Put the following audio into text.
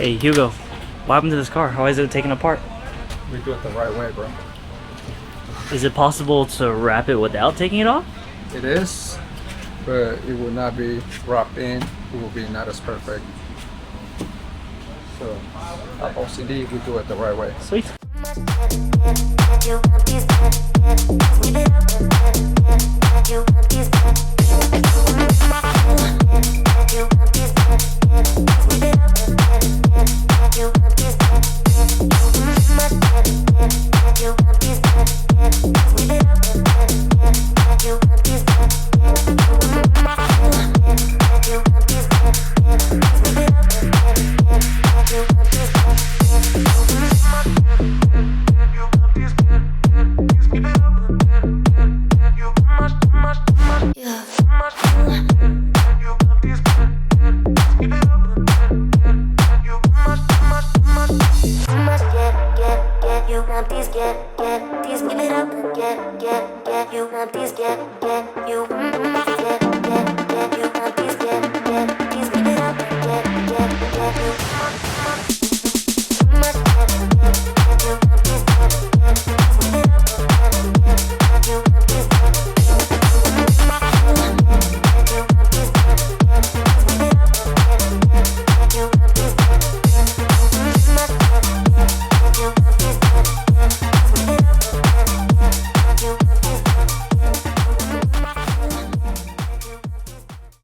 Hey Hugo, what happened to this car? How is it taken apart? We do it the right way, bro. Is it possible to wrap it without taking it off? It is, but it will not be wrapped in. It will be not as perfect. So, our OCD, we do it the right way. Sweet. You want these, get, you want these, get, you.